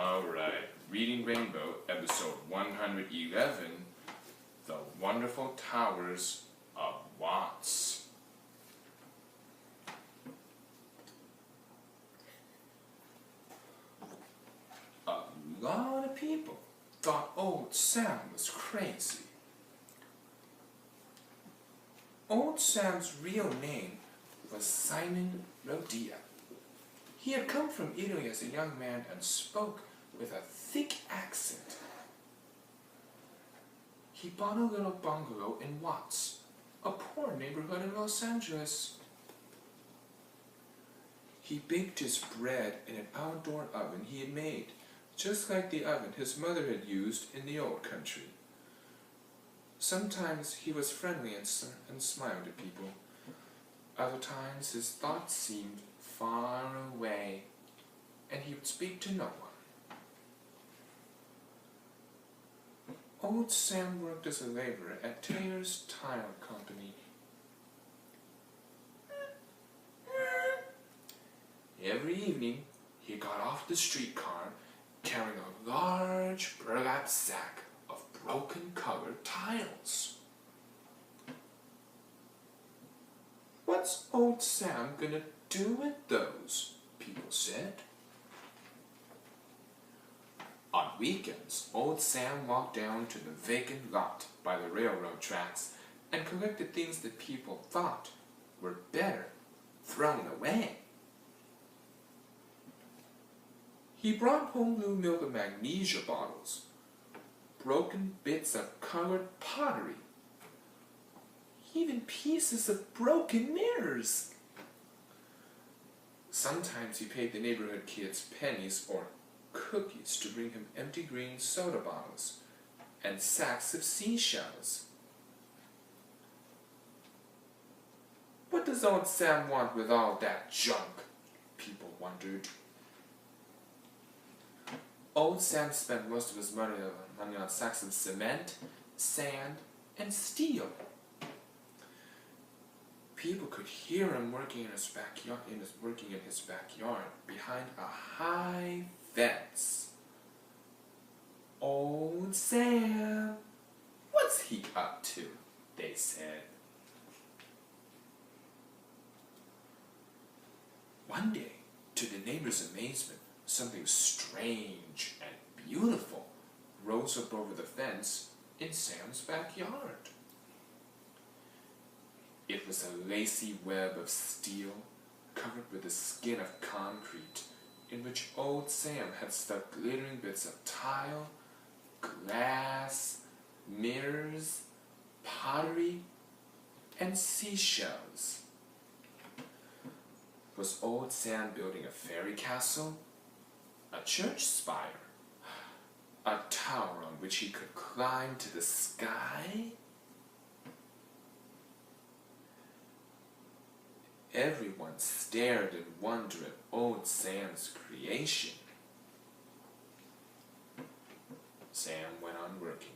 Alright, Reading Rainbow, episode 111, The Wonderful Towers of Watts. A lot of people thought old Sam was crazy. Old Sam's real name was Simon Rodia. He had come from Italy as a young man and spoke with a thick accent. He bought a little bungalow in Watts, a poor neighborhood in Los Angeles. He baked his bread in an outdoor oven he had made, just like the oven his mother had used in the old country. Sometimes he was friendly and smiled at people. Other times his thoughts seemed far away, and he would speak to no one. Old Sam worked as a laborer at Taylor's Tile Company. Every evening, he got off the streetcar carrying a large burlap sack of broken-colored tiles. What's old Sam gonna do with those? People said. On weekends, old Sam walked down to the vacant lot by the railroad tracks and collected things that people thought were better thrown away. He brought home Blue Milk and magnesia bottles, broken bits of colored pottery, even pieces of broken mirrors. Sometimes he paid the neighborhood kids pennies or cookies to bring him empty green soda bottles and sacks of seashells. What does old Sam want with all that junk? People wondered. Old Sam spent most of his money on sacks of cement, sand, and steel. People could hear him working in his backyard behind a high fence. Old Sam, what's he up to? They said. One day, to the neighbors' amazement, something strange and beautiful rose up over the fence in Sam's backyard. It was a lacy web of steel covered with a skin of concrete in which old Sam had stuck glittering bits of tile, glass, mirrors, pottery, and seashells. Was old Sam building a fairy castle? A church spire? A tower on which he could climb to the sky? Everyone stared in wonder at old Sam's creation. Sam went on working.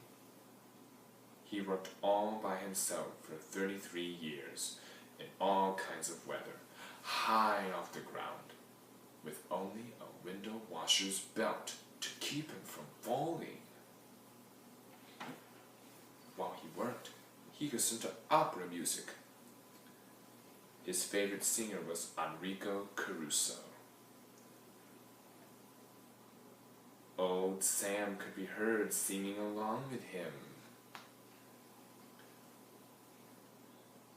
He worked all by himself for 33 years, in all kinds of weather, high off the ground, with only a window washer's belt to keep him from falling. While he worked, he listened to opera music. His favorite singer was Enrico Caruso. Old Sam could be heard singing along with him.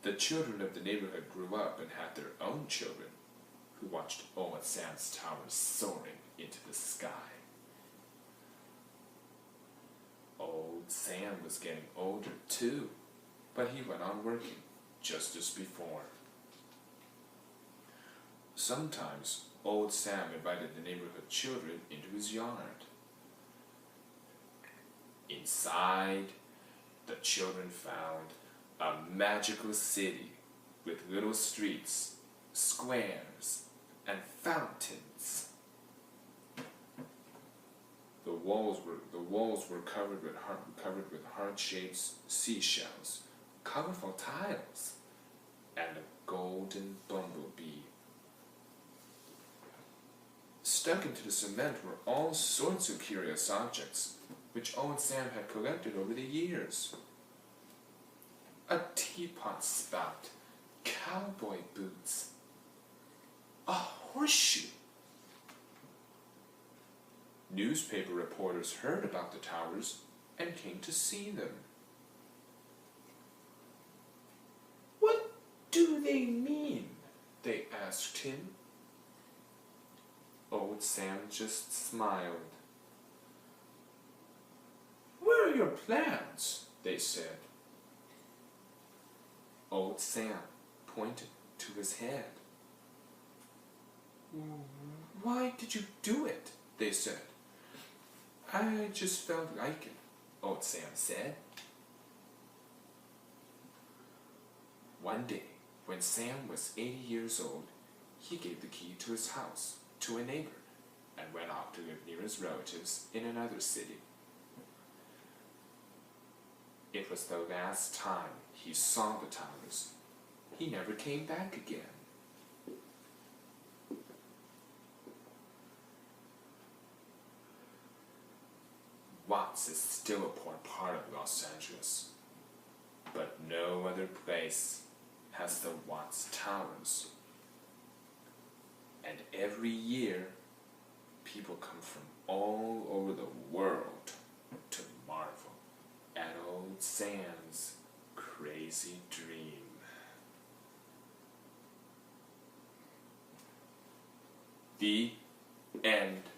The children of the neighborhood grew up and had their own children, who watched old Sam's tower soaring into the sky. Old Sam was getting older too, but he went on working just as before. Sometimes old Sam invited the neighborhood children into his yard. Inside, the children found a magical city with little streets, squares, and fountains. The walls were covered with heart-shaped seashells, colorful tiles, and a golden bumblebee. stuck into the cement were all sorts of curious objects, which Old Sam had collected over the years. A teapot spout, cowboy boots, a horseshoe. Newspaper reporters heard about the towers and came to see them. "What do they mean?" they asked him. Old Sam just smiled. "Where are your plans?" they said. Old Sam pointed to his head. "Why did you do it?" they said. "I just felt like it," Old Sam said. One day, when Sam was 80 years old, he gave the key to his house to a neighbor and went off to live near his relatives in another city. It was the last time he saw the towers. He never came back again. Watts is still a poor part of Los Angeles, but no other place has the Watts Towers. And every year, people come from all over the world to marvel at Old Sam's crazy dream. The end.